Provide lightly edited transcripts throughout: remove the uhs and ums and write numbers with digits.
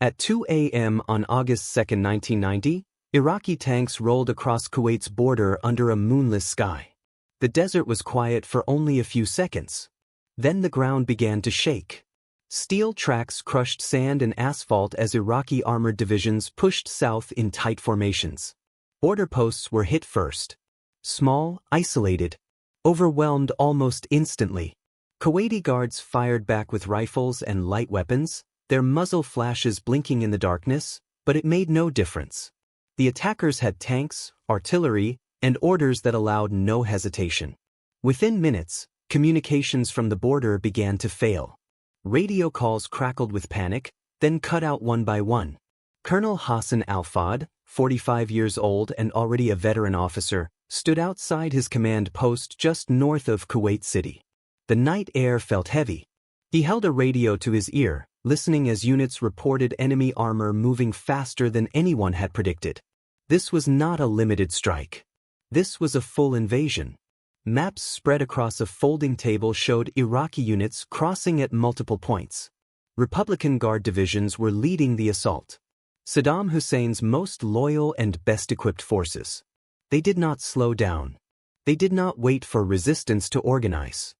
At 2 a.m. on August 2, 1990, Iraqi tanks rolled across Kuwait's border under a moonless sky. The desert was quiet for only a few seconds. Then the ground began to shake. Steel tracks crushed sand and asphalt as Iraqi armored divisions pushed south in tight formations. Border posts were hit first. Small, isolated, overwhelmed almost instantly. Kuwaiti guards fired back with rifles and light weapons, their muzzle flashes blinking in the darkness, but it made no difference. The attackers had tanks, artillery, and orders that allowed no hesitation. Within minutes, communications from the border began to fail. Radio calls crackled with panic, then cut out one by one. Colonel Hassan Al-Fad, 45 years old and already a veteran officer, stood outside his command post just north of Kuwait City. The night air felt heavy. He held a radio to his ear, listening as units reported enemy armor moving faster than anyone had predicted. This was not a limited strike. This was a full invasion. Maps spread across a folding table showed Iraqi units crossing at multiple points. Republican Guard divisions were leading the assault. Saddam Hussein's most loyal and best-equipped forces. They did not slow down. They did not wait for resistance to organize.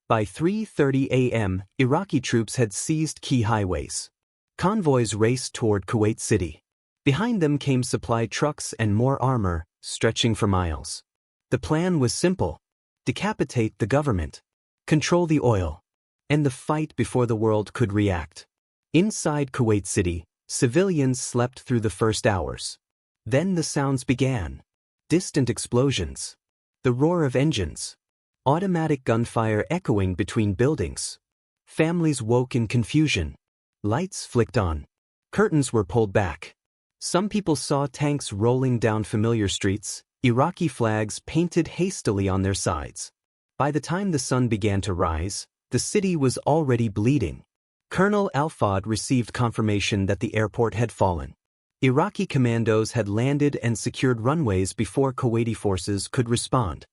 By 3:30 a.m., Iraqi troops had seized key highways. Convoys raced toward Kuwait City. Behind them came supply trucks and more armor, stretching for miles. The plan was simple: decapitate the government, control the oil, end the fight before the world could react. Inside Kuwait City, civilians slept through the first hours. Then the sounds began. Distant explosions. The roar of engines. Automatic gunfire echoing between buildings. Families woke in confusion. Lights flicked on. Curtains were pulled back. Some people saw tanks rolling down familiar streets, Iraqi flags painted hastily on their sides. By the time the sun began to rise, the city was already bleeding. Colonel Al-Fad received confirmation that the airport had fallen. Iraqi commandos had landed and secured runways before Kuwaiti forces could respond.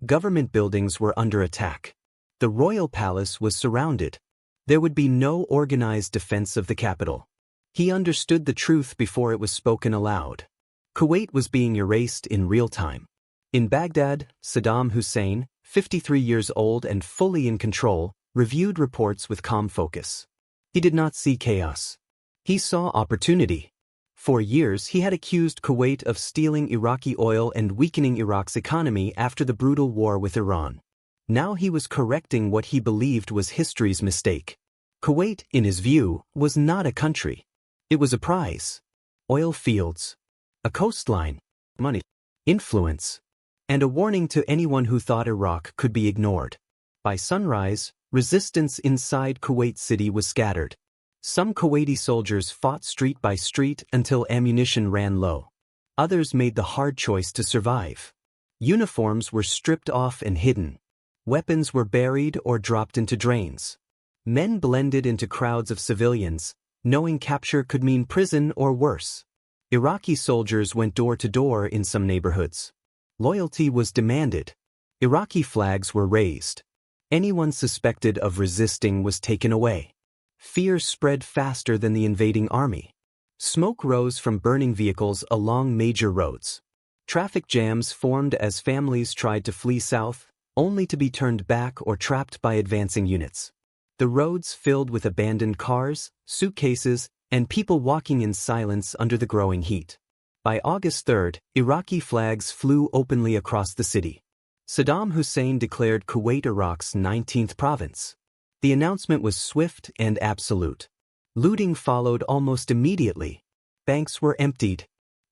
Government buildings were under attack. The royal palace was surrounded. There would be no organized defense of the capital. He understood the truth before it was spoken aloud. Kuwait was being erased in real time. In Baghdad, Saddam Hussein, 53 years old and fully in control, reviewed reports with calm focus. He did not see chaos. He saw opportunity. For years he had accused Kuwait of stealing Iraqi oil and weakening Iraq's economy after the brutal war with Iran. Now he was correcting what he believed was history's mistake. Kuwait, in his view, was not a country. It was a prize. Oil fields. A coastline. Money. Influence. And a warning to anyone who thought Iraq could be ignored. By sunrise, resistance inside Kuwait City was scattered. Some Kuwaiti soldiers fought street by street until ammunition ran low. Others made the hard choice to survive. Uniforms were stripped off and hidden. Weapons were buried or dropped into drains. Men blended into crowds of civilians, knowing capture could mean prison or worse. Iraqi soldiers went door to door in some neighborhoods. Loyalty was demanded. Iraqi flags were raised. Anyone suspected of resisting was taken away. Fear spread faster than the invading army. Smoke rose from burning vehicles along major roads. Traffic jams formed as families tried to flee south, only to be turned back or trapped by advancing units. The roads filled with abandoned cars, suitcases, and people walking in silence under the growing heat. By August 3, Iraqi flags flew openly across the city. Saddam Hussein declared Kuwait Iraq's 19th province. The announcement was swift and absolute. Looting followed almost immediately. Banks were emptied.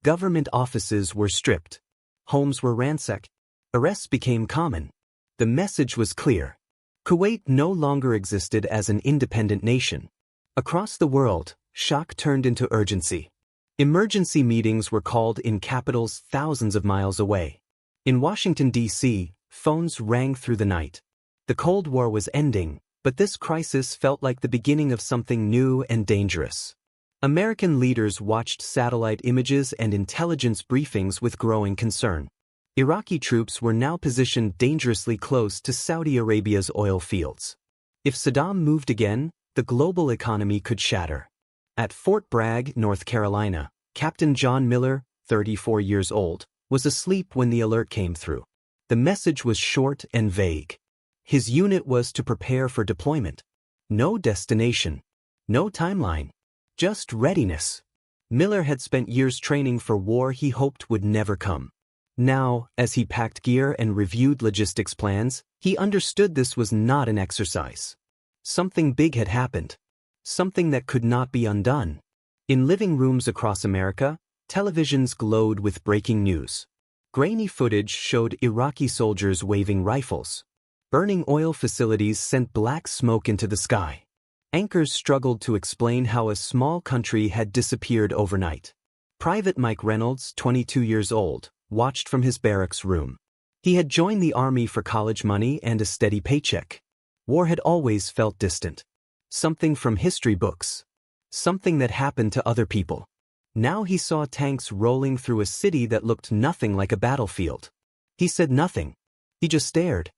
Government offices were stripped. Homes were ransacked. Arrests became common. The message was clear. Kuwait no longer existed as an independent nation. Across the world, shock turned into urgency. Emergency meetings were called in capitals thousands of miles away. In Washington, D.C., phones rang through the night. The Cold War was ending, but this crisis felt like the beginning of something new and dangerous. American leaders watched satellite images and intelligence briefings with growing concern. Iraqi troops were now positioned dangerously close to Saudi Arabia's oil fields. If Saddam moved again, the global economy could shatter. At Fort Bragg, North Carolina, Captain John Miller, 34 years old, was asleep when the alert came through. The message was short and vague. His unit was to prepare for deployment. No destination. No timeline. Just readiness. Miller had spent years training for war he hoped would never come. Now, as he packed gear and reviewed logistics plans, he understood this was not an exercise. Something big had happened. Something that could not be undone. In living rooms across America, televisions glowed with breaking news. Grainy footage showed Iraqi soldiers waving rifles. Burning oil facilities sent black smoke into the sky. Anchors struggled to explain how a small country had disappeared overnight. Private Mike Reynolds, 22 years old, watched from his barracks room. He had joined the army for college money and a steady paycheck. War had always felt distant. Something from history books. Something that happened to other people. Now he saw tanks rolling through a city that looked nothing like a battlefield. He said nothing. He just stared.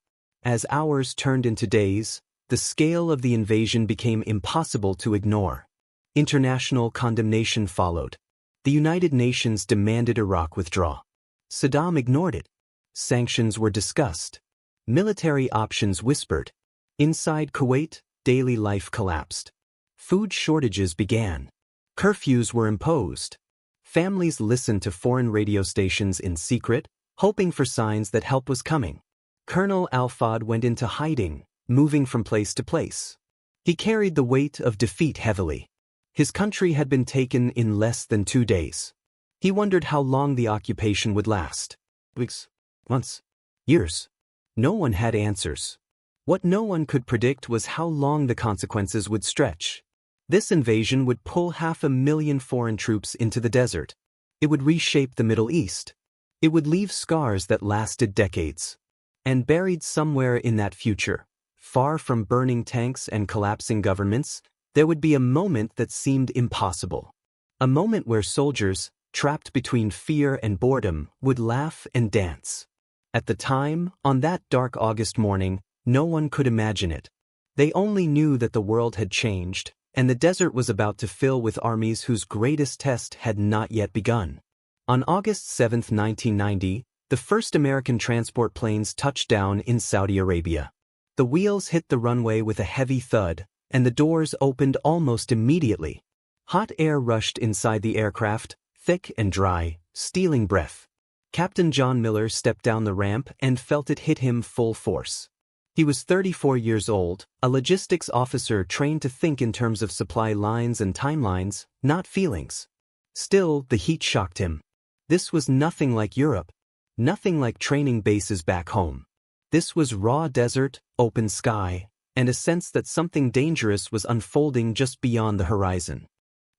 As hours turned into days, the scale of the invasion became impossible to ignore. International condemnation followed. The United Nations demanded Iraq withdraw. Saddam ignored it. Sanctions were discussed. Military options whispered. Inside Kuwait, daily life collapsed. Food shortages began. Curfews were imposed. Families listened to foreign radio stations in secret, hoping for signs that help was coming. Colonel Al-Fad went into hiding, moving from place to place. He carried the weight of defeat heavily. His country had been taken in less than 2 days. He wondered how long the occupation would last. Weeks, months, years. No one had answers. What no one could predict was how long the consequences would stretch. This invasion would pull 500,000 foreign troops into the desert. It would reshape the Middle East. It would leave scars that lasted decades. And buried somewhere in that future, far from burning tanks and collapsing governments, there would be a moment that seemed impossible. A moment where soldiers, trapped between fear and boredom, would laugh and dance. At the time, on that dark August morning, no one could imagine it. They only knew that the world had changed, and the desert was about to fill with armies whose greatest test had not yet begun. On August 7, 1990, the first American transport planes touched down in Saudi Arabia. The wheels hit the runway with a heavy thud, and the doors opened almost immediately. Hot air rushed inside the aircraft, thick and dry, stealing breath. Captain John Miller stepped down the ramp and felt it hit him full force. He was 34 years old, a logistics officer trained to think in terms of supply lines and timelines, not feelings. Still, the heat shocked him. This was nothing like Europe. Nothing like training bases back home. This was raw desert, open sky, and a sense that something dangerous was unfolding just beyond the horizon.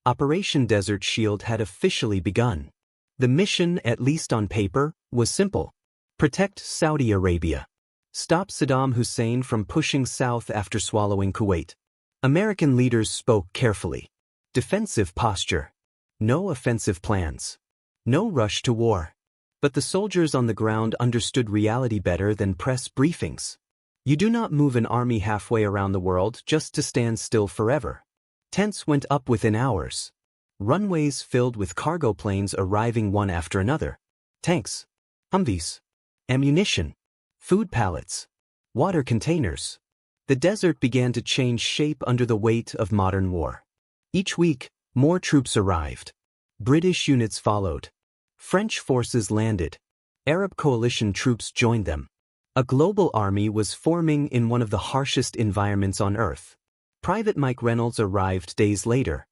Operation Desert Shield had officially begun. The mission, at least on paper, was simple. Protect Saudi Arabia. Stop Saddam Hussein from pushing south after swallowing Kuwait. American leaders spoke carefully. Defensive posture. No offensive plans. No rush to war. But the soldiers on the ground understood reality better than press briefings. You do not move an army halfway around the world just to stand still forever. Tents went up within hours. Runways filled with cargo planes arriving one after another. Tanks. Humvees. Ammunition. Food pallets. Water containers. The desert began to change shape under the weight of modern war. Each week, more troops arrived. British units followed. French forces landed. Arab coalition troops joined them. A global army was forming in one of the harshest environments on Earth. Private Mike Reynolds arrived days later.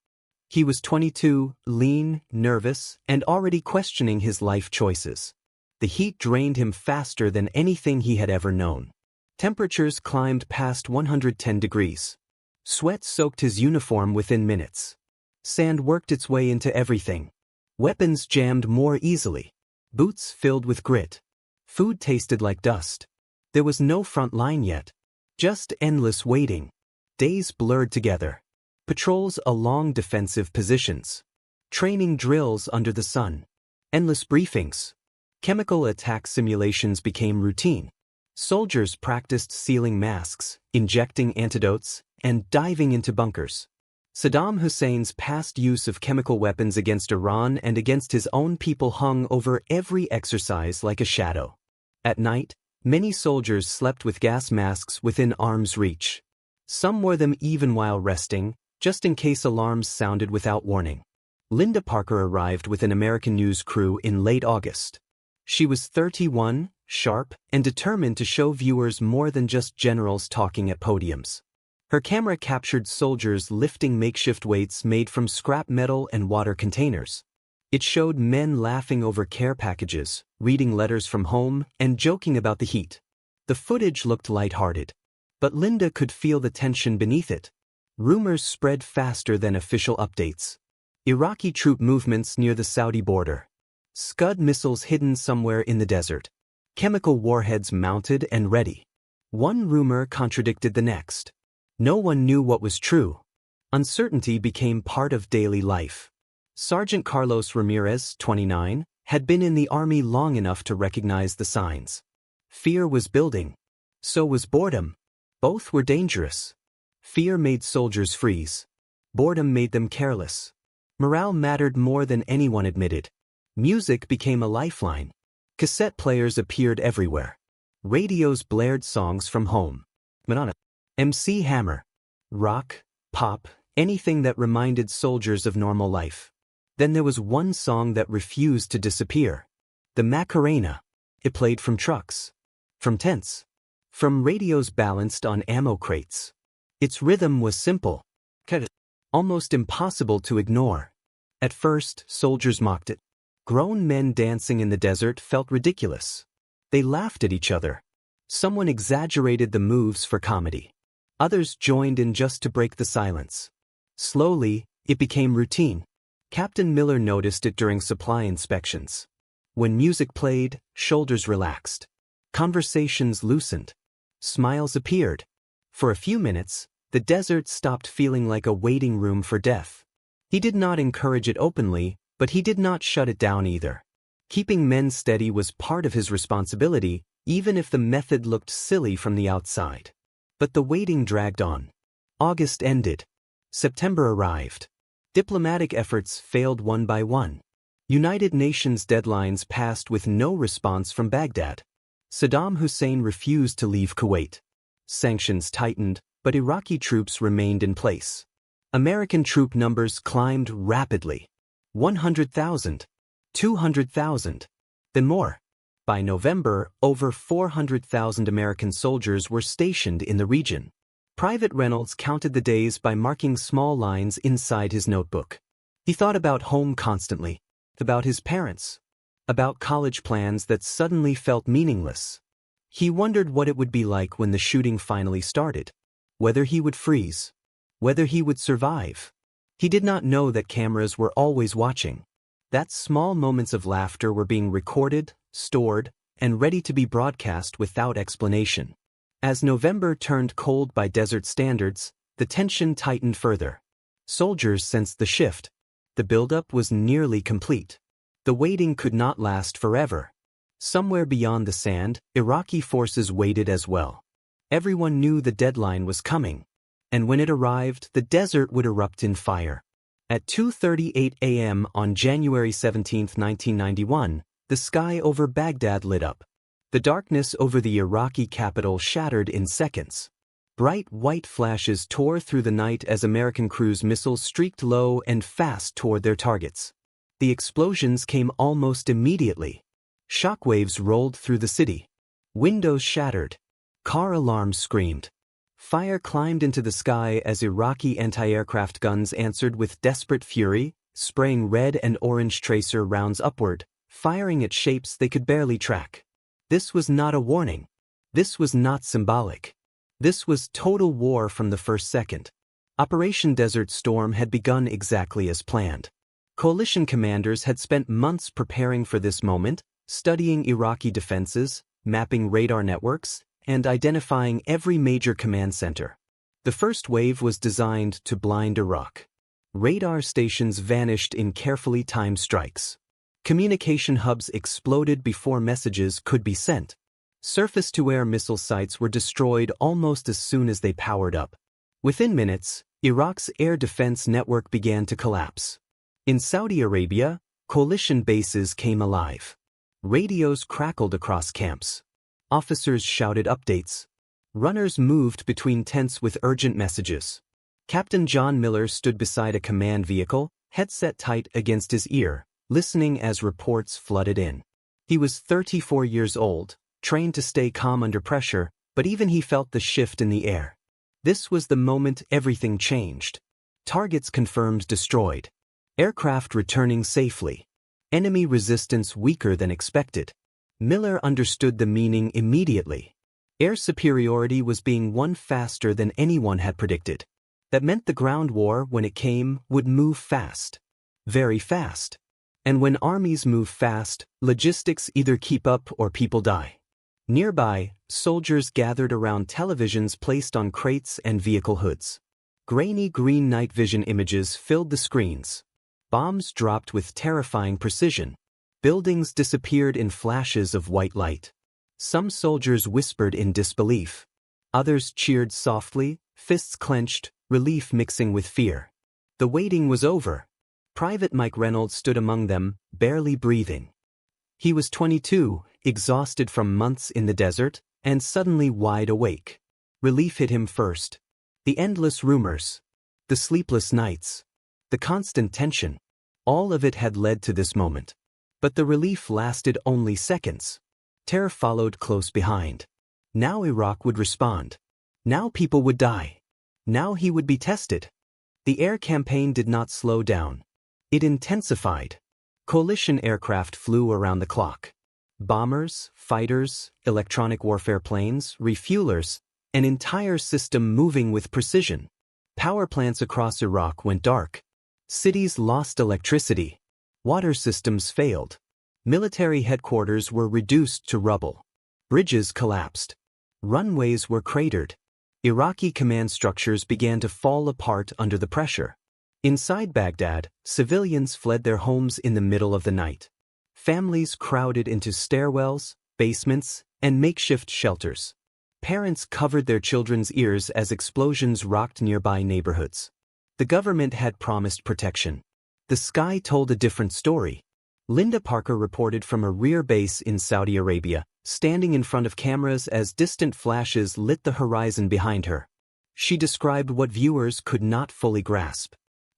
He was 22, lean, nervous, and already questioning his life choices. The heat drained him faster than anything he had ever known. Temperatures climbed past 110 degrees. Sweat soaked his uniform within minutes. Sand worked its way into everything. Weapons jammed more easily. Boots filled with grit. Food tasted like dust. There was no front line yet. Just endless waiting. Days blurred together. Patrols along defensive positions. Training drills under the sun. Endless briefings. Chemical attack simulations became routine. Soldiers practiced sealing masks, injecting antidotes, and diving into bunkers. Saddam Hussein's past use of chemical weapons against Iran and against his own people hung over every exercise like a shadow. At night, many soldiers slept with gas masks within arm's reach. Some wore them even while resting, just in case alarms sounded without warning. Linda Parker arrived with an American news crew in late August. She was 31, sharp, and determined to show viewers more than just generals talking at podiums. Her camera captured soldiers lifting makeshift weights made from scrap metal and water containers. It showed men laughing over care packages, reading letters from home, and joking about the heat. The footage looked lighthearted, but Linda could feel the tension beneath it. Rumors spread faster than official updates. Iraqi troop movements near the Saudi border. Scud missiles hidden somewhere in the desert. Chemical warheads mounted and ready. One rumor contradicted the next. No one knew what was true. Uncertainty became part of daily life. Sergeant Carlos Ramirez, 29, had been in the army long enough to recognize the signs. Fear was building. So was boredom. Both were dangerous. Fear made soldiers freeze. Boredom made them careless. Morale mattered more than anyone admitted. Music became a lifeline. Cassette players appeared everywhere. Radios blared songs from home. Madonna. MC Hammer. Rock, pop, anything that reminded soldiers of normal life. Then there was one song that refused to disappear. The Macarena. It played from trucks. From tents. From radios balanced on ammo crates. Its rhythm was simple. Almost impossible to ignore. At first, soldiers mocked it. Grown men dancing in the desert felt ridiculous. They laughed at each other. Someone exaggerated the moves for comedy. Others joined in just to break the silence. Slowly, it became routine. Captain Miller noticed it during supply inspections. When music played, shoulders relaxed. Conversations loosened. Smiles appeared. For a few minutes, the desert stopped feeling like a waiting room for death. He did not encourage it openly, but he did not shut it down either. Keeping men steady was part of his responsibility, even if the method looked silly from the outside. But the waiting dragged on. August ended. September arrived. Diplomatic efforts failed one by one. United Nations deadlines passed with no response from Baghdad. Saddam Hussein refused to leave Kuwait. Sanctions tightened, but Iraqi troops remained in place. American troop numbers climbed rapidly. 100,000, 200,000, then more. By November, over 400,000 American soldiers were stationed in the region. Private Reynolds counted the days by marking small lines inside his notebook. He thought about home constantly, about his parents, about college plans that suddenly felt meaningless. He wondered what it would be like when the shooting finally started, whether he would freeze, whether he would survive. He did not know that cameras were always watching, that small moments of laughter were being recorded, stored, and ready to be broadcast without explanation. As November turned cold by desert standards, the tension tightened further. Soldiers sensed the shift. The buildup was nearly complete. The waiting could not last forever. Somewhere beyond the sand, Iraqi forces waited as well. Everyone knew the deadline was coming. And when it arrived, the desert would erupt in fire. At 2:38 a.m. on January 17, 1991, the sky over Baghdad lit up. The darkness over the Iraqi capital shattered in seconds. Bright white flashes tore through the night as American cruise missiles streaked low and fast toward their targets. The explosions came almost immediately. Shockwaves rolled through the city. Windows shattered. Car alarms screamed. Fire climbed into the sky as Iraqi anti-aircraft guns answered with desperate fury, spraying red and orange tracer rounds upward, firing at shapes they could barely track. This was not a warning. This was not symbolic. This was total war from the first second. Operation Desert Storm had begun exactly as planned. Coalition commanders had spent months preparing for this moment, studying Iraqi defenses, mapping radar networks, and identifying every major command center. The first wave was designed to blind Iraq. Radar stations vanished in carefully timed strikes. Communication hubs exploded before messages could be sent. Surface-to-air missile sites were destroyed almost as soon as they powered up. Within minutes, Iraq's air defense network began to collapse. In Saudi Arabia, coalition bases came alive. Radios crackled across camps. Officers shouted updates. Runners moved between tents with urgent messages. Captain John Miller stood beside a command vehicle, headset tight against his ear, listening as reports flooded in. He was 34 years old, trained to stay calm under pressure, but even he felt the shift in the air. This was the moment everything changed. Targets confirmed destroyed. Aircraft returning safely. Enemy resistance weaker than expected. Miller understood the meaning immediately. Air superiority was being won faster than anyone had predicted. That meant the ground war, when it came, would move fast. Very fast. And when armies move fast, logistics either keep up or people die. Nearby, soldiers gathered around televisions placed on crates and vehicle hoods. Grainy green night vision images filled the screens. Bombs dropped with terrifying precision. Buildings disappeared in flashes of white light. Some soldiers whispered in disbelief. Others cheered softly, fists clenched, relief mixing with fear. The waiting was over. Private Mike Reynolds stood among them, barely breathing. He was 22, exhausted from months in the desert, and suddenly wide awake. Relief hit him first. The endless rumors. The sleepless nights. The constant tension. All of it had led to this moment. But the relief lasted only seconds. Terror followed close behind. Now Iraq would respond. Now people would die. Now he would be tested. The air campaign did not slow down. It intensified. Coalition aircraft flew around the clock. Bombers, fighters, electronic warfare planes, refuelers, an entire system moving with precision. Power plants across Iraq went dark. Cities lost electricity. Water systems failed. Military headquarters were reduced to rubble. Bridges collapsed. Runways were cratered. Iraqi command structures began to fall apart under the pressure. Inside Baghdad, civilians fled their homes in the middle of the night. Families crowded into stairwells, basements, and makeshift shelters. Parents covered their children's ears as explosions rocked nearby neighborhoods. The government had promised protection. The sky told a different story. Linda Parker reported from a rear base in Saudi Arabia, standing in front of cameras as distant flashes lit the horizon behind her. She described what viewers could not fully grasp.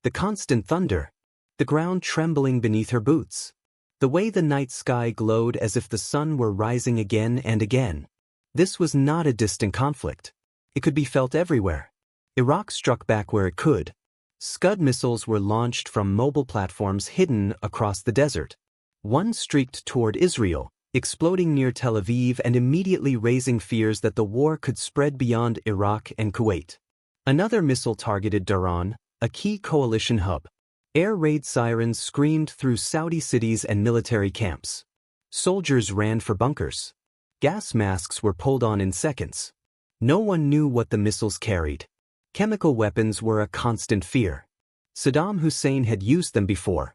The constant thunder. The ground trembling beneath her boots. The way the night sky glowed as if the sun were rising again and again. This was not a distant conflict. It could be felt everywhere. Iraq struck back where it could. Scud missiles were launched from mobile platforms hidden across the desert. One streaked toward Israel, exploding near Tel Aviv and immediately raising fears that the war could spread beyond Iraq and Kuwait. Another missile targeted Dhahran, a key coalition hub. Air raid sirens screamed through Saudi cities and military camps. Soldiers ran for bunkers. Gas masks were pulled on in seconds. No one knew what the missiles carried. Chemical weapons were a constant fear. Saddam Hussein had used them before.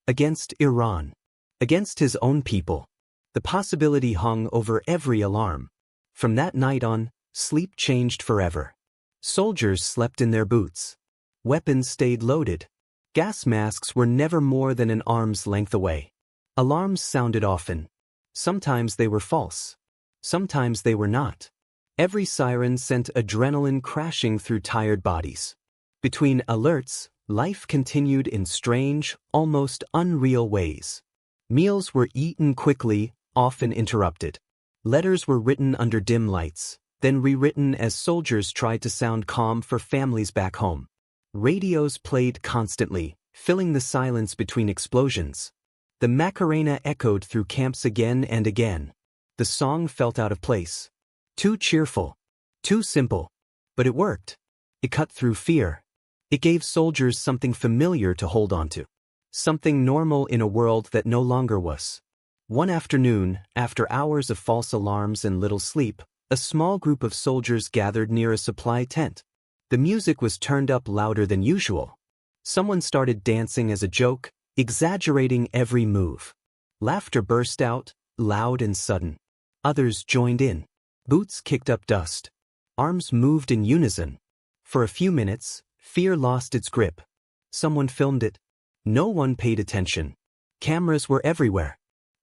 Against Iran. Against his own people. The possibility hung over every alarm. From that night on, sleep changed forever. Soldiers slept in their boots. Weapons stayed loaded. Gas masks were never more than an arm's length away. Alarms sounded often. Sometimes they were false. Sometimes they were not. Every siren sent adrenaline crashing through tired bodies. Between alerts, life continued in strange, almost unreal ways. Meals were eaten quickly, often interrupted. Letters were written under dim lights, then rewritten as soldiers tried to sound calm for families back home. Radios played constantly, filling the silence between explosions. The Macarena echoed through camps again and again. The song felt out of place. Too cheerful. Too simple. But it worked. It cut through fear. It gave soldiers something familiar to hold on to. Something normal in a world that no longer was. One afternoon, after hours of false alarms and little sleep, a small group of soldiers gathered near a supply tent. The music was turned up louder than usual. Someone started dancing as a joke, exaggerating every move. Laughter burst out, loud and sudden. Others joined in. Boots kicked up dust. Arms moved in unison. For a few minutes, Fear lost its grip. Someone filmed it. No one paid attention. Cameras were everywhere.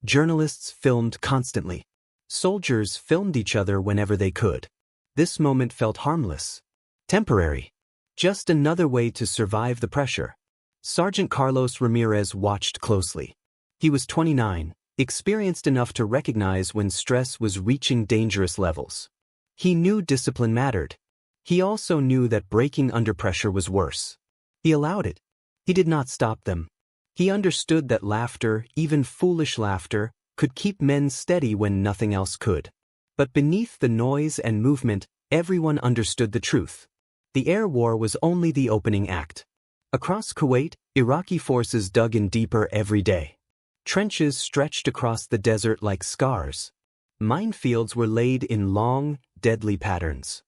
Journalists filmed constantly. Soldiers filmed each other whenever they could. This moment felt harmless. Temporary. Just another way to survive the pressure. Sergeant Carlos Ramirez watched closely. He was 29, experienced enough to recognize when stress was reaching dangerous levels. He knew discipline mattered. He also knew that breaking under pressure was worse. He allowed it. He did not stop them. He understood that laughter, even foolish laughter, could keep men steady when nothing else could. But beneath the noise and movement, everyone understood the truth. The air war was only the opening act. Across Kuwait, Iraqi forces dug in deeper every day. Trenches stretched across the desert like scars. Minefields were laid in long, deadly patterns.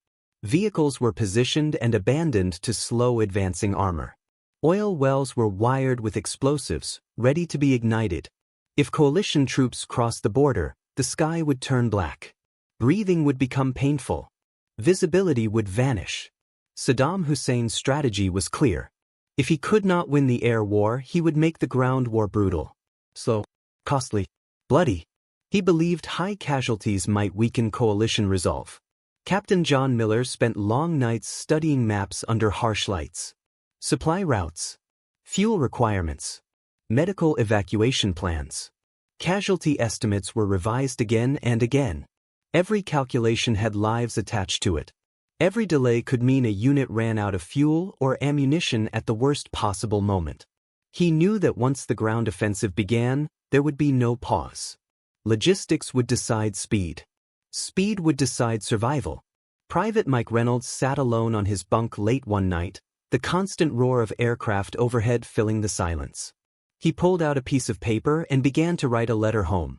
Vehicles were positioned and abandoned to slow advancing armor. Oil wells were wired with explosives, ready to be ignited. If coalition troops crossed the border, the sky would turn black. Breathing would become painful. Visibility would vanish. Saddam Hussein's strategy was clear. If he could not win the air war, he would make the ground war brutal. Slow, costly, bloody. He believed high casualties might weaken coalition resolve. Captain John Miller spent long nights studying maps under harsh lights. Supply routes, fuel requirements, medical evacuation plans. Casualty estimates were revised again and again. Every calculation had lives attached to it. Every delay could mean a unit ran out of fuel or ammunition at the worst possible moment. He knew that once the ground offensive began, there would be no pause. Logistics would decide speed. Speed would decide survival. Private Mike Reynolds sat alone on his bunk late one night, the constant roar of aircraft overhead filling the silence. He pulled out a piece of paper and began to write a letter home.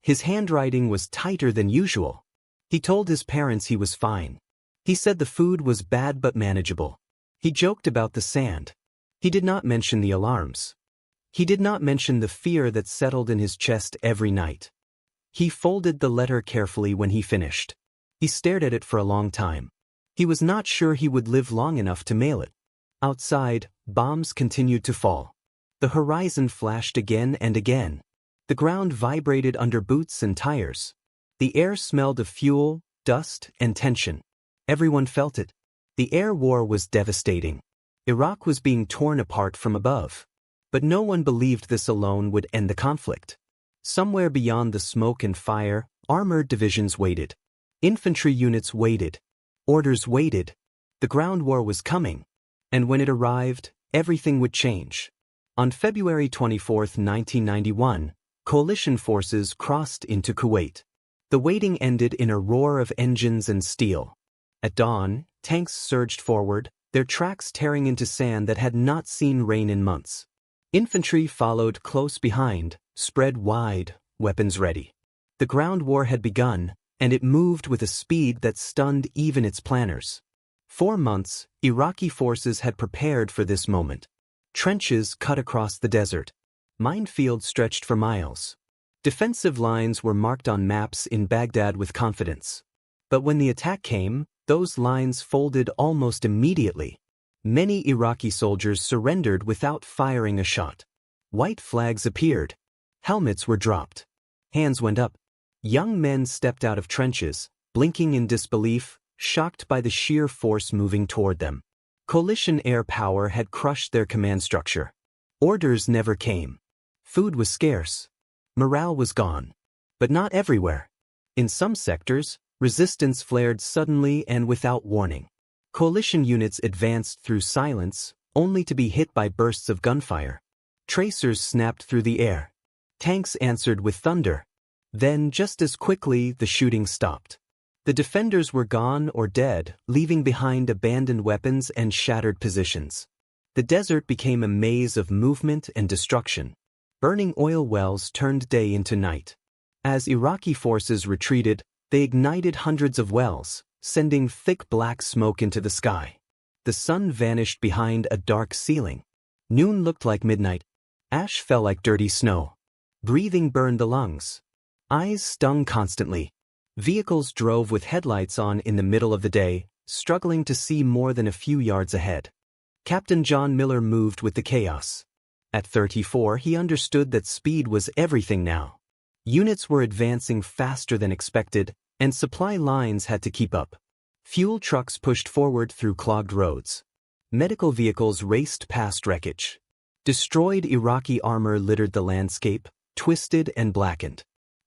His handwriting was tighter than usual. He told his parents he was fine. He said the food was bad but manageable. He joked about the sand. He did not mention the alarms. He did not mention the fear that settled in his chest every night. He folded the letter carefully when he finished. He stared at it for a long time. He was not sure he would live long enough to mail it. Outside, bombs continued to fall. The horizon flashed again and again. The ground vibrated under boots and tires. The air smelled of fuel, dust, and tension. Everyone felt it. The air war was devastating. Iraq was being torn apart from above. But no one believed this alone would end the conflict. Somewhere beyond the smoke and fire, armored divisions waited. Infantry units waited. Orders waited. The ground war was coming. And when it arrived, everything would change. On February 24, 1991, coalition forces crossed into Kuwait. The waiting ended in a roar of engines and steel. At dawn, tanks surged forward, their tracks tearing into sand that had not seen rain in months. Infantry followed close behind, spread wide, weapons ready. The ground war had begun, and it moved with a speed that stunned even its planners. 4 months, Iraqi forces had prepared for this moment. Trenches cut across the desert. Minefields stretched for miles. Defensive lines were marked on maps in Baghdad with confidence. But when the attack came, those lines folded almost immediately. Many Iraqi soldiers surrendered without firing a shot. White flags appeared. Helmets were dropped. Hands went up. Young men stepped out of trenches, blinking in disbelief, shocked by the sheer force moving toward them. Coalition air power had crushed their command structure. Orders never came. Food was scarce. Morale was gone. But not everywhere. In some sectors, resistance flared suddenly and without warning. Coalition units advanced through silence, only to be hit by bursts of gunfire. Tracers snapped through the air. Tanks answered with thunder. Then, just as quickly, the shooting stopped. The defenders were gone or dead, leaving behind abandoned weapons and shattered positions. The desert became a maze of movement and destruction. Burning oil wells turned day into night. As Iraqi forces retreated, they ignited hundreds of wells, sending thick black smoke into the sky. The sun vanished behind a dark ceiling. Noon looked like midnight. Ash fell like dirty snow. Breathing burned the lungs. Eyes stung constantly. Vehicles drove with headlights on in the middle of the day, struggling to see more than a few yards ahead. Captain John Miller moved with the chaos. At 34, he understood that speed was everything now. Units were advancing faster than expected, and supply lines had to keep up. Fuel trucks pushed forward through clogged roads. Medical vehicles raced past wreckage. Destroyed Iraqi armor littered the landscape, twisted and blackened.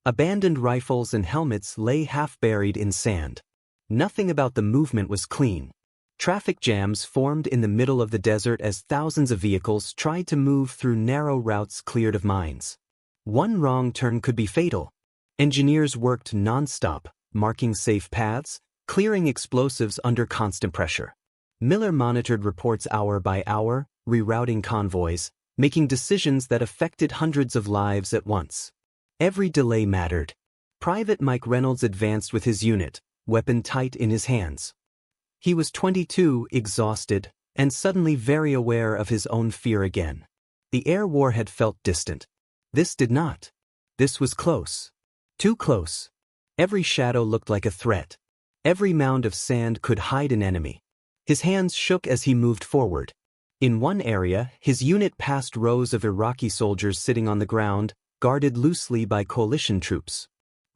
Abandoned rifles and helmets lay half-buried in sand. Nothing about the movement was clean. Traffic jams formed in the middle of the desert as thousands of vehicles tried to move through narrow routes cleared of mines. One wrong turn could be fatal. Engineers worked non-stop, marking safe paths, clearing explosives under constant pressure. Miller monitored reports hour by hour, rerouting convoys, making decisions that affected hundreds of lives at once. Every delay mattered. Private Mike Reynolds advanced with his unit, weapon tight in his hands. He was 22, exhausted, and suddenly very aware of his own fear again. The air war had felt distant. This did not. This was close. Too close. Every shadow looked like a threat. Every mound of sand could hide an enemy. His hands shook as he moved forward. In one area, his unit passed rows of Iraqi soldiers sitting on the ground, guarded loosely by coalition troops.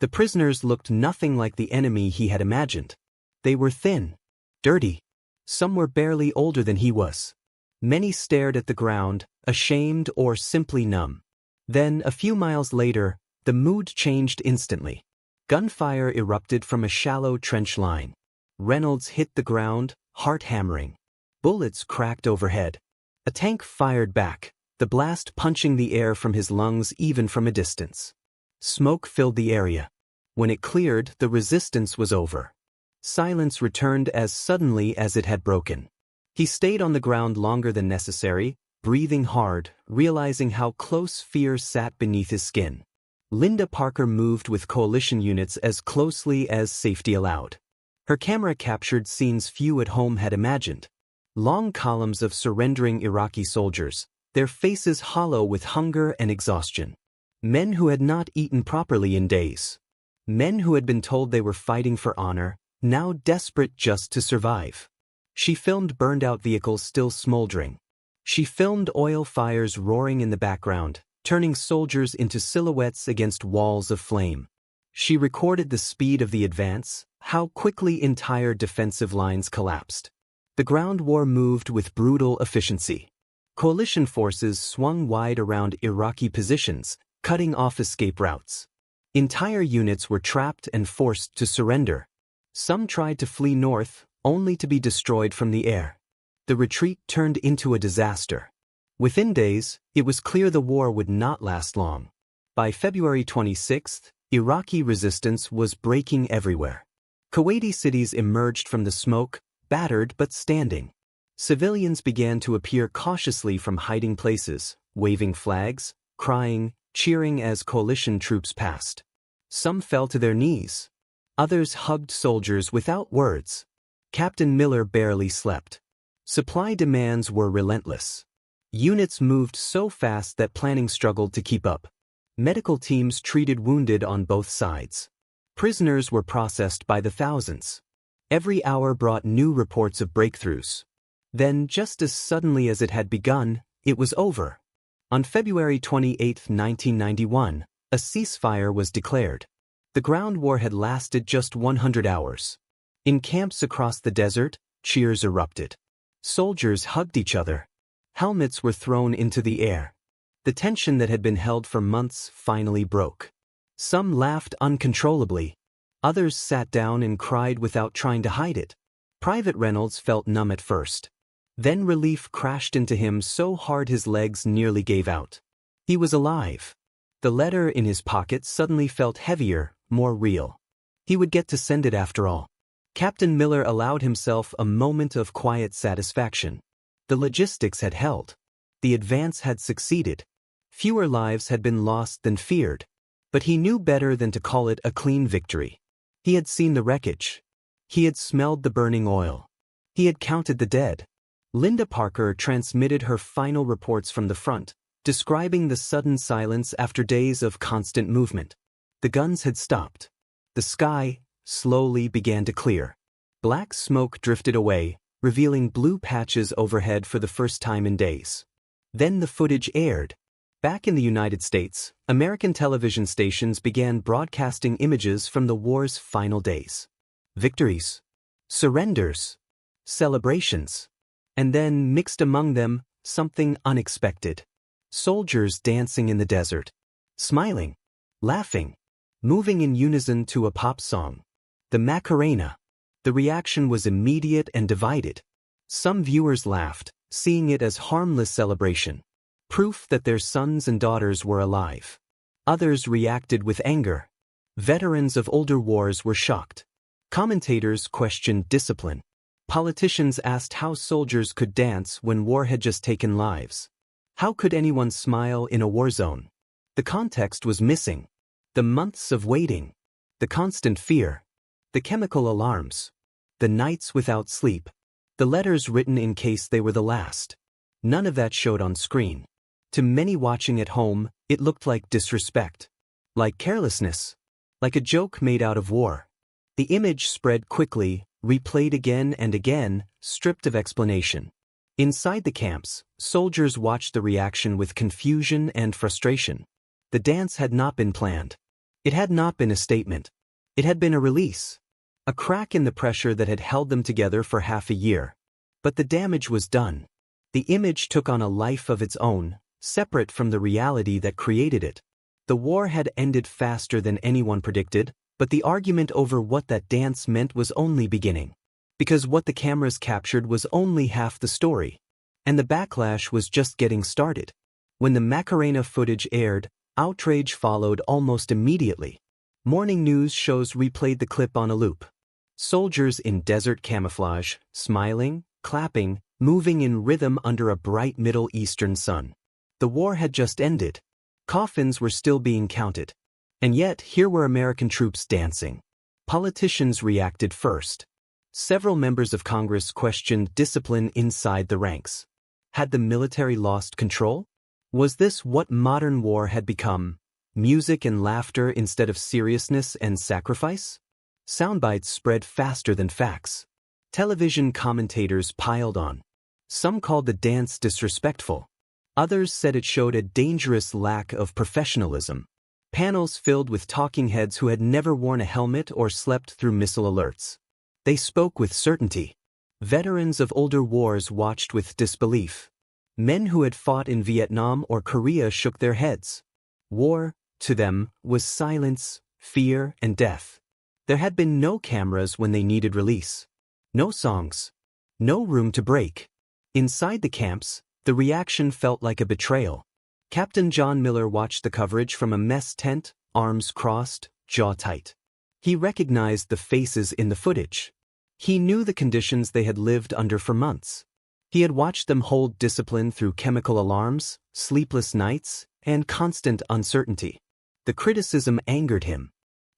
The prisoners looked nothing like the enemy he had imagined. They were thin, dirty. Some were barely older than he was. Many stared at the ground, ashamed or simply numb. Then, a few miles later, the mood changed instantly. Gunfire erupted from a shallow trench line. Reynolds hit the ground, heart hammering. Bullets cracked overhead. A tank fired back, the blast punching the air from his lungs even from a distance. Smoke filled the area. When it cleared, the resistance was over. Silence returned as suddenly as it had broken. He stayed on the ground longer than necessary, breathing hard, realizing how close fear sat beneath his skin. Linda Parker moved with coalition units as closely as safety allowed. Her camera captured scenes few at home had imagined. Long columns of surrendering Iraqi soldiers, their faces hollow with hunger and exhaustion. Men who had not eaten properly in days. Men who had been told they were fighting for honor, now desperate just to survive. She filmed burned-out vehicles still smoldering. She filmed oil fires roaring in the background, turning soldiers into silhouettes against walls of flame. She recorded the speed of the advance, how quickly entire defensive lines collapsed. The ground war moved with brutal efficiency. Coalition forces swung wide around Iraqi positions, cutting off escape routes. Entire units were trapped and forced to surrender. Some tried to flee north, only to be destroyed from the air. The retreat turned into a disaster. Within days, it was clear the war would not last long. By February 26, Iraqi resistance was breaking everywhere. Kuwaiti cities emerged from the smoke, battered but standing. Civilians began to appear cautiously from hiding places, waving flags, crying, cheering as coalition troops passed. Some fell to their knees. Others hugged soldiers without words. Captain Miller barely slept. Supply demands were relentless. Units moved so fast that planning struggled to keep up. Medical teams treated wounded on both sides. Prisoners were processed by the thousands. Every hour brought new reports of breakthroughs. Then, just as suddenly as it had begun, it was over. On February 28, 1991, a ceasefire was declared. The ground war had lasted just 100 hours. In camps across the desert, cheers erupted. Soldiers hugged each other. Helmets were thrown into the air. The tension that had been held for months finally broke. Some laughed uncontrollably. Others sat down and cried without trying to hide it. Private Reynolds felt numb at first. Then relief crashed into him so hard his legs nearly gave out. He was alive. The letter in his pocket suddenly felt heavier, more real. He would get to send it after all. Captain Miller allowed himself a moment of quiet satisfaction. The logistics had held. The advance had succeeded. Fewer lives had been lost than feared. But he knew better than to call it a clean victory. He had seen the wreckage. He had smelled the burning oil. He had counted the dead. Linda Parker transmitted her final reports from the front, describing the sudden silence after days of constant movement. The guns had stopped. The sky, slowly, began to clear. Black smoke drifted away, revealing blue patches overhead for the first time in days. Then the footage aired. Back in the United States, American television stations began broadcasting images from the war's final days. Victories, surrenders, celebrations, and then, mixed among them, something unexpected. Soldiers dancing in the desert, smiling, laughing, moving in unison to a pop song. The Macarena. The reaction was immediate and divided. Some viewers laughed, seeing it as harmless celebration, proof that their sons and daughters were alive. Others reacted with anger. Veterans of older wars were shocked. Commentators questioned discipline. Politicians asked how soldiers could dance when war had just taken lives. How could anyone smile in a war zone? The context was missing. The months of waiting. The constant fear. The chemical alarms. The nights without sleep. The letters written in case they were the last. None of that showed on screen. To many watching at home, it looked like disrespect. Like carelessness. Like a joke made out of war. The image spread quickly, replayed again and again, stripped of explanation. Inside the camps, soldiers watched the reaction with confusion and frustration. The dance had not been planned. It had not been a statement. It had been a release. A crack in the pressure that had held them together for half a year. But the damage was done. The image took on a life of its own, separate from the reality that created it. The war had ended faster than anyone predicted, but the argument over what that dance meant was only beginning. Because what the cameras captured was only half the story. And the backlash was just getting started. When the Macarena footage aired, outrage followed almost immediately. Morning news shows replayed the clip on a loop. Soldiers in desert camouflage, smiling, clapping, moving in rhythm under a bright Middle Eastern sun. The war had just ended. Coffins were still being counted. And yet, here were American troops dancing. Politicians reacted first. Several members of Congress questioned discipline inside the ranks. Had the military lost control? Was this what modern war had become? Music and laughter instead of seriousness and sacrifice? Soundbites spread faster than facts. Television commentators piled on. Some called the dance disrespectful. Others said it showed a dangerous lack of professionalism. Panels filled with talking heads who had never worn a helmet or slept through missile alerts. They spoke with certainty. Veterans of older wars watched with disbelief. Men who had fought in Vietnam or Korea shook their heads. War, to them, was silence, fear, and death. There had been no cameras when they needed release. No songs. No room to break. Inside the camps, the reaction felt like a betrayal. Captain John Miller watched the coverage from a mess tent, arms crossed, jaw tight. He recognized the faces in the footage. He knew the conditions they had lived under for months. He had watched them hold discipline through chemical alarms, sleepless nights, and constant uncertainty. The criticism angered him.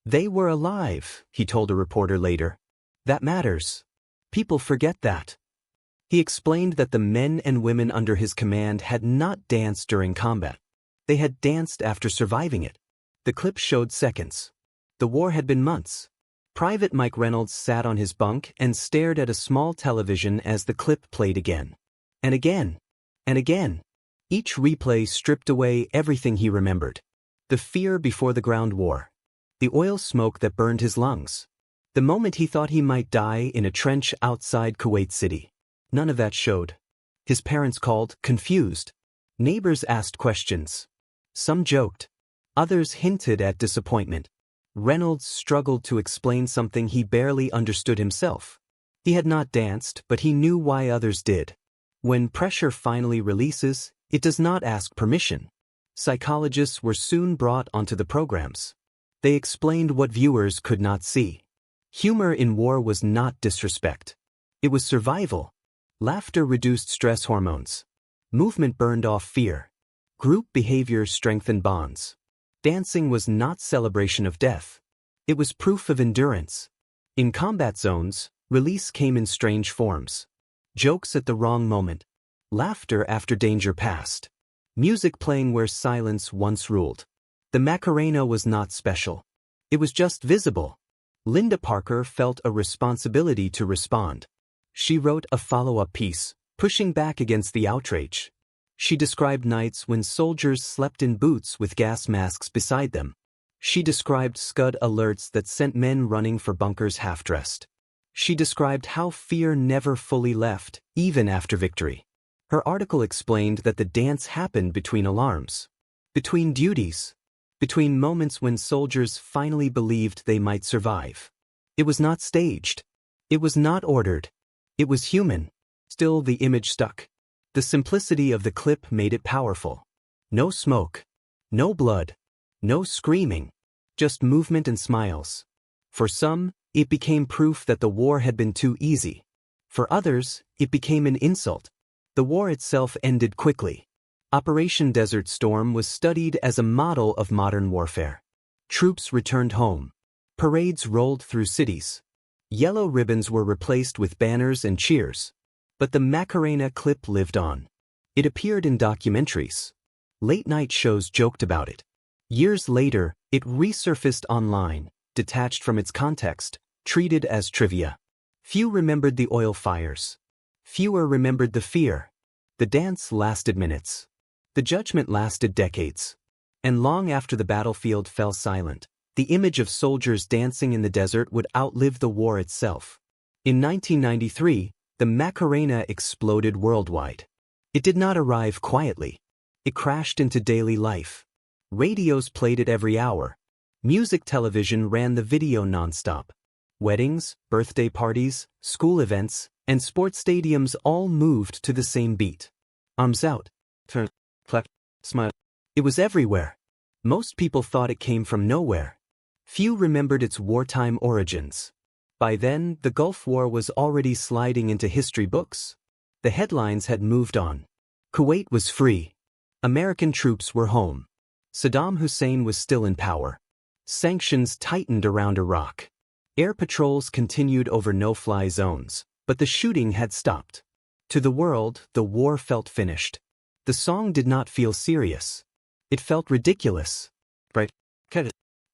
They were alive, he told a reporter later. That matters. People forget that. He explained that the men and women under his command had not danced during combat. They had danced after surviving it. The clip showed seconds. The war had been months. Private Mike Reynolds sat on his bunk and stared at a small television as the clip played again. And again. And again. Each replay stripped away everything he remembered. The fear before the ground war. The oil smoke that burned his lungs. The moment he thought he might die in a trench outside Kuwait City. None of that showed. His parents called, confused. Neighbors asked questions. Some joked. Others hinted at disappointment. Reynolds struggled to explain something he barely understood himself. He had not danced, but he knew why others did. When pressure finally releases, it does not ask permission. Psychologists were soon brought onto the programs. They explained what viewers could not see. Humor in war was not disrespect. It was survival. Laughter reduced stress hormones. Movement burned off fear. Group behavior strengthened bonds. Dancing was not celebration of death. It was proof of endurance. In combat zones, release came in strange forms. Jokes at the wrong moment. Laughter after danger passed. Music playing where silence once ruled. The Macarena was not special. It was just visible. Linda Parker felt a responsibility to respond. She wrote a follow-up piece, pushing back against the outrage. She described nights when soldiers slept in boots with gas masks beside them. She described Scud alerts that sent men running for bunkers half-dressed. She described how fear never fully left, even after victory. Her article explained that the dance happened between alarms, between duties, between moments when soldiers finally believed they might survive. It was not staged. It was not ordered. It was human. Still, the image stuck. The simplicity of the clip made it powerful. No smoke. No blood. No screaming. Just movement and smiles. For some, it became proof that the war had been too easy. For others, it became an insult. The war itself ended quickly. Operation Desert Storm was studied as a model of modern warfare. Troops returned home. Parades rolled through cities. Yellow ribbons were replaced with banners and cheers. But the Macarena clip lived on. It appeared in documentaries. Late-night shows joked about it. Years later, it resurfaced online, detached from its context, treated as trivia. Few remembered the oil fires. Fewer remembered the fear. The dance lasted minutes. The judgment lasted decades. And long after the battlefield fell silent, the image of soldiers dancing in the desert would outlive the war itself. In 1993, the Macarena exploded worldwide. It did not arrive quietly. It crashed into daily life. Radios played it every hour. Music television ran the video nonstop. Weddings, birthday parties, school events, and sports stadiums all moved to the same beat. Arms out. Turn. Clap. Smile. It was everywhere. Most people thought it came from nowhere. Few remembered its wartime origins. By then, the Gulf War was already sliding into history books. The headlines had moved on. Kuwait was free. American troops were home. Saddam Hussein was still in power. Sanctions tightened around Iraq. Air patrols continued over no-fly zones, but the shooting had stopped. To the world, the war felt finished. The song did not feel serious. It felt ridiculous. Right?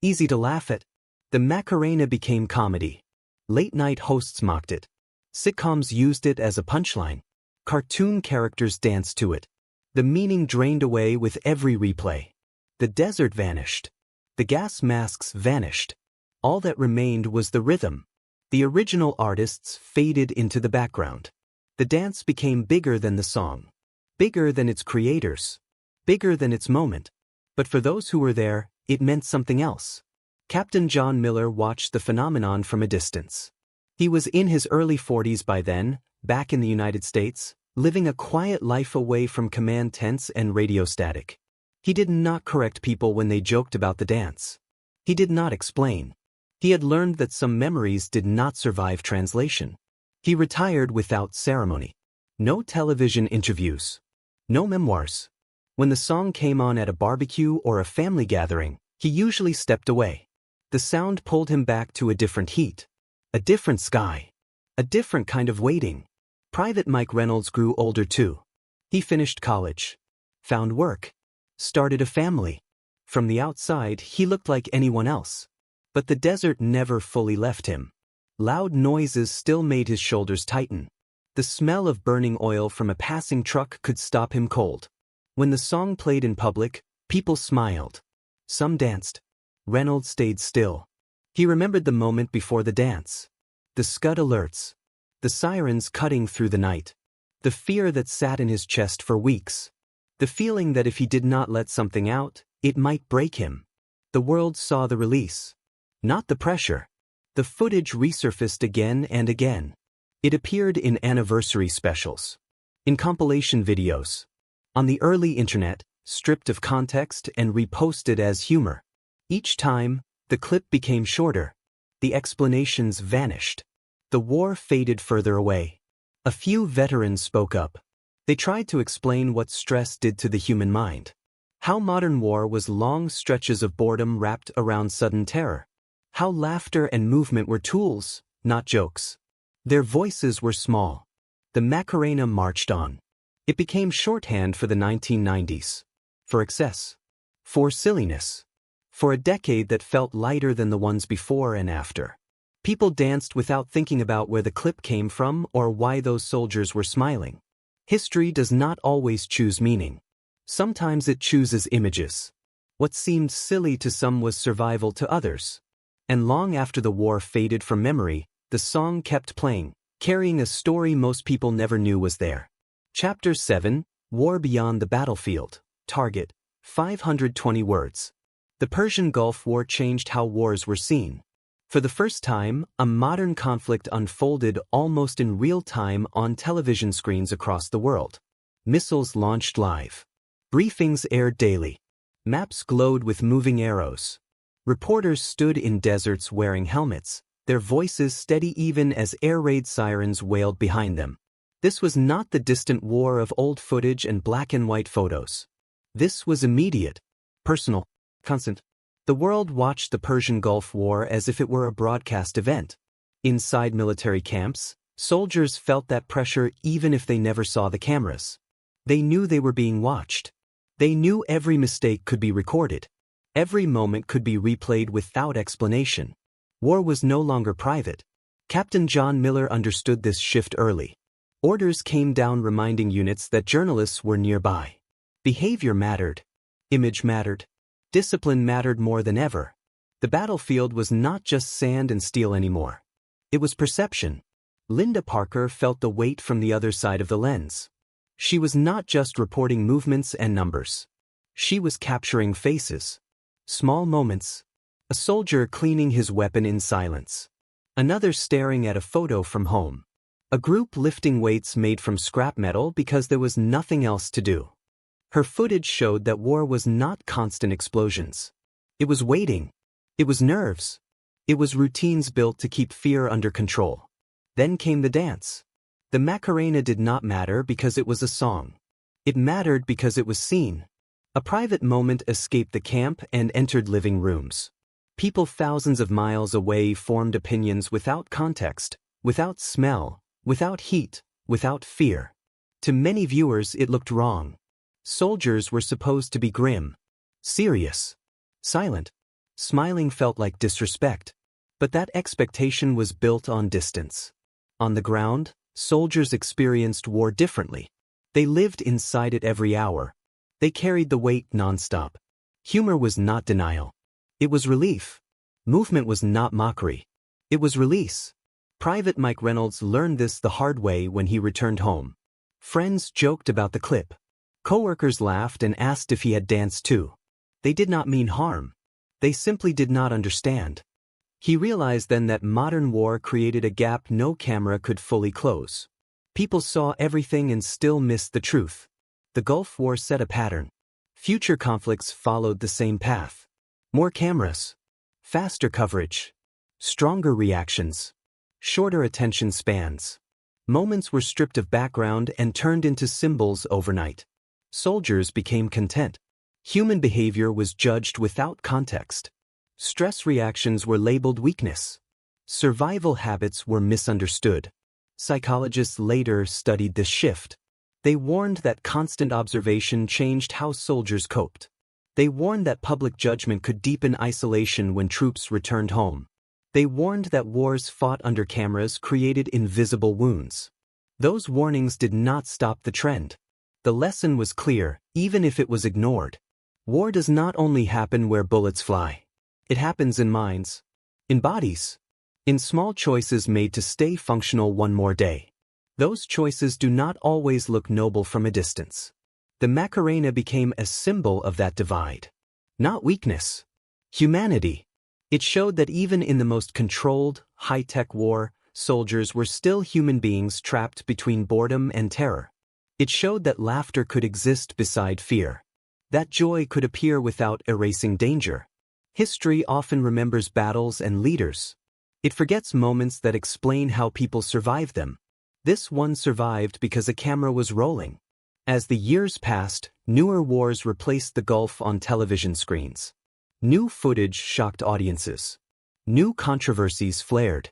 Easy to laugh at. The Macarena became comedy. Late-night hosts mocked it. Sitcoms used it as a punchline. Cartoon characters danced to it. The meaning drained away with every replay. The desert vanished. The gas masks vanished. All that remained was the rhythm. The original artists faded into the background. The dance became bigger than the song. Bigger than its creators. Bigger than its moment. But for those who were there, it meant something else. Captain John Miller watched the phenomenon from a distance. He was in his early 40s by then, back in the United States, living a quiet life away from command tents and radio static. He did not correct people when they joked about the dance. He did not explain. He had learned that some memories did not survive translation. He retired without ceremony. No television interviews. No memoirs. When the song came on at a barbecue or a family gathering, he usually stepped away. The sound pulled him back to a different heat. A different sky. A different kind of waiting. Private Mike Reynolds grew older too. He finished college. Found work. Started a family. From the outside, he looked like anyone else. But the desert never fully left him. Loud noises still made his shoulders tighten. The smell of burning oil from a passing truck could stop him cold. When the song played in public, people smiled. Some danced. Reynolds stayed still. He remembered the moment before the dance. The Scud alerts. The sirens cutting through the night. The fear that sat in his chest for weeks. The feeling that if he did not let something out, it might break him. The world saw the release. Not the pressure. The footage resurfaced again and again. It appeared in anniversary specials. In compilation videos. On the early internet, stripped of context and reposted as humor. Each time, the clip became shorter. The explanations vanished. The war faded further away. A few veterans spoke up. They tried to explain what stress did to the human mind. How modern war was long stretches of boredom wrapped around sudden terror. How laughter and movement were tools, not jokes. Their voices were small. The Macarena marched on. It became shorthand for the 1990s. For excess. For silliness. For a decade that felt lighter than the ones before and after. People danced without thinking about where the clip came from or why those soldiers were smiling. History does not always choose meaning. Sometimes it chooses images. What seemed silly to some was survival to others. And long after the war faded from memory, the song kept playing, carrying a story most people never knew was there. Chapter 7, War Beyond the Battlefield. Target, 520 words. The Persian Gulf War changed how wars were seen. For the first time, a modern conflict unfolded almost in real time on television screens across the world. Missiles launched live. Briefings aired daily. Maps glowed with moving arrows. Reporters stood in deserts wearing helmets, their voices steady even as air raid sirens wailed behind them. This was not the distant war of old footage and black and white photos. This was immediate, personal, constant. The world watched the Persian Gulf War as if it were a broadcast event. Inside military camps, soldiers felt that pressure even if they never saw the cameras. They knew they were being watched. They knew every mistake could be recorded. Every moment could be replayed without explanation. War was no longer private. Captain John Miller understood this shift early. Orders came down reminding units that journalists were nearby. Behavior mattered. Image mattered. Discipline mattered more than ever. The battlefield was not just sand and steel anymore. It was perception. Linda Parker felt the weight from the other side of the lens. She was not just reporting movements and numbers. She was capturing faces. Small moments. A soldier cleaning his weapon in silence. Another staring at a photo from home. A group lifting weights made from scrap metal because there was nothing else to do. Her footage showed that war was not constant explosions. It was waiting. It was nerves. It was routines built to keep fear under control. Then came the dance. The Macarena did not matter because it was a song. It mattered because it was seen. A private moment escaped the camp and entered living rooms. People thousands of miles away formed opinions without context, without smell, without heat, without fear. To many viewers it looked wrong. Soldiers were supposed to be grim, serious, silent. Smiling felt like disrespect. But that expectation was built on distance. On the ground, soldiers experienced war differently. They lived inside it every hour. They carried the weight nonstop. Humor was not denial. It was relief. Movement was not mockery. It was release. Private Mike Reynolds learned this the hard way when he returned home. Friends joked about the clip. Coworkers laughed and asked if he had danced too. They did not mean harm. They simply did not understand. He realized then that modern war created a gap no camera could fully close. People saw everything and still missed the truth. The Gulf War set a pattern. Future conflicts followed the same path. More cameras. Faster coverage. Stronger reactions. Shorter attention spans. Moments were stripped of background and turned into symbols overnight. Soldiers became content. Human behavior was judged without context. Stress reactions were labeled weakness. Survival habits were misunderstood. Psychologists later studied this shift. They warned that constant observation changed how soldiers coped. They warned that public judgment could deepen isolation when troops returned home. They warned that wars fought under cameras created invisible wounds. Those warnings did not stop the trend. The lesson was clear, even if it was ignored. War does not only happen where bullets fly. It happens in minds, in bodies, in small choices made to stay functional one more day. Those choices do not always look noble from a distance. The Macarena became a symbol of that divide. Not weakness. Humanity. It showed that even in the most controlled, high-tech war, soldiers were still human beings trapped between boredom and terror. It showed that laughter could exist beside fear. That joy could appear without erasing danger. History often remembers battles and leaders. It forgets moments that explain how people survived them. This one survived because a camera was rolling. As the years passed, newer wars replaced the Gulf on television screens. New footage shocked audiences. New controversies flared.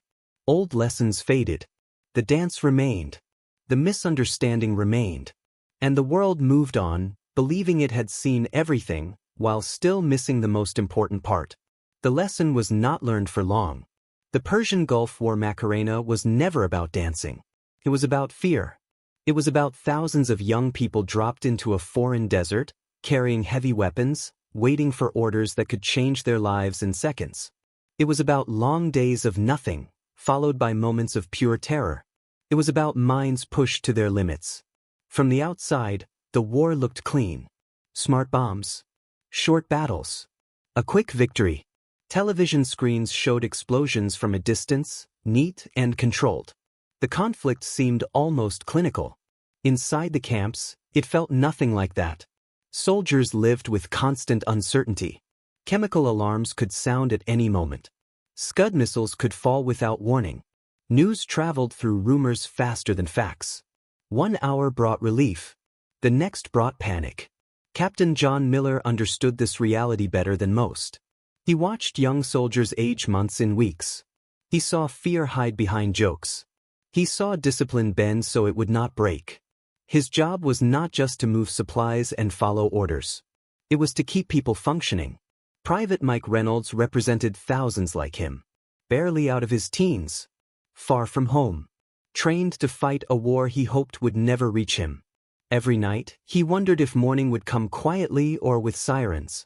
Old lessons faded. The dance remained. The misunderstanding remained. And the world moved on, believing it had seen everything, while still missing the most important part. The lesson was not learned for long. The Persian Gulf War Macarena was never about dancing. It was about fear. It was about thousands of young people dropped into a foreign desert, carrying heavy weapons, waiting for orders that could change their lives in seconds. It was about long days of nothing, followed by moments of pure terror. It was about minds pushed to their limits. From the outside, the war looked clean. Smart bombs. Short battles. A quick victory. Television screens showed explosions from a distance, neat and controlled. The conflict seemed almost clinical. Inside the camps, it felt nothing like that. Soldiers lived with constant uncertainty. Chemical alarms could sound at any moment. Scud missiles could fall without warning. News traveled through rumors faster than facts. 1 hour brought relief. The next brought panic. Captain John Miller understood this reality better than most. He watched young soldiers age months in weeks. He saw fear hide behind jokes. He saw discipline bend so it would not break. His job was not just to move supplies and follow orders. It was to keep people functioning. Private Mike Reynolds represented thousands like him. Barely out of his teens. Far from home. Trained to fight a war he hoped would never reach him. Every night, he wondered if morning would come quietly or with sirens.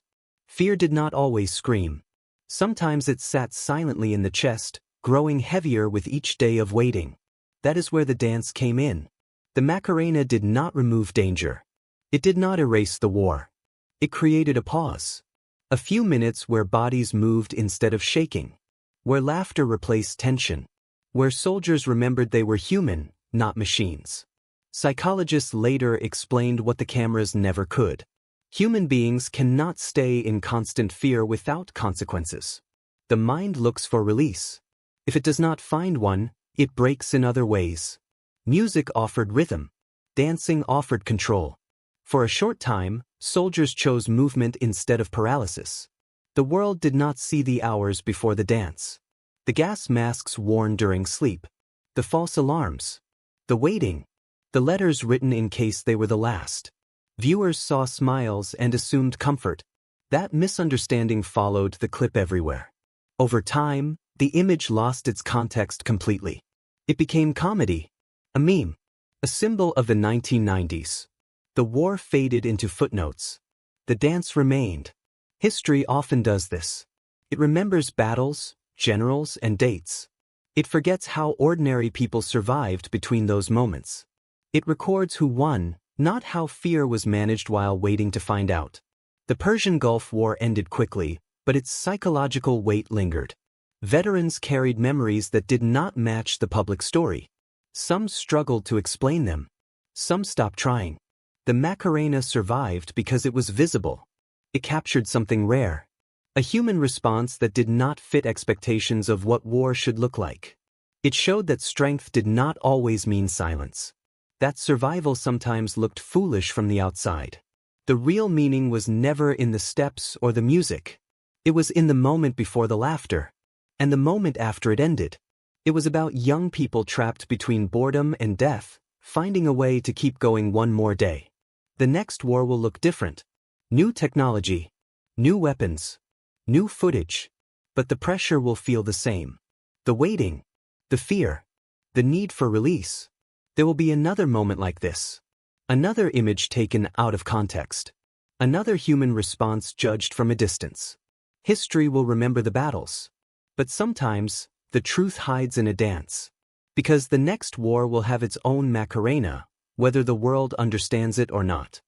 Fear did not always scream. Sometimes it sat silently in the chest, growing heavier with each day of waiting. That is where the dance came in. The Macarena did not remove danger. It did not erase the war. It created a pause. A few minutes where bodies moved instead of shaking. Where laughter replaced tension. Where soldiers remembered they were human, not machines. Psychologists later explained what the cameras never could. Human beings cannot stay in constant fear without consequences. The mind looks for release. If it does not find one, it breaks in other ways. Music offered rhythm. Dancing offered control. For a short time, soldiers chose movement instead of paralysis. The world did not see the hours before the dance. The gas masks worn during sleep. The false alarms. The waiting. The letters written in case they were the last. Viewers saw smiles and assumed comfort. That misunderstanding followed the clip everywhere. Over time, the image lost its context completely. It became comedy. A meme. A symbol of the 1990s. The war faded into footnotes. The dance remained. History often does this. It remembers battles, generals, and dates. It forgets how ordinary people survived between those moments. It records who won, not how fear was managed while waiting to find out. The Persian Gulf War ended quickly, but its psychological weight lingered. Veterans carried memories that did not match the public story. Some struggled to explain them. Some stopped trying. The Macarena survived because it was visible. It captured something rare. A human response that did not fit expectations of what war should look like. It showed that strength did not always mean silence. That survival sometimes looked foolish from the outside. The real meaning was never in the steps or the music. It was in the moment before the laughter. And the moment after it ended. It was about young people trapped between boredom and death, finding a way to keep going one more day. The next war will look different. New technology. New weapons. New footage. But the pressure will feel the same. The waiting. The fear. The need for release. There will be another moment like this. Another image taken out of context. Another human response judged from a distance. History will remember the battles. But sometimes, the truth hides in a dance. Because the next war will have its own Macarena, whether the world understands it or not.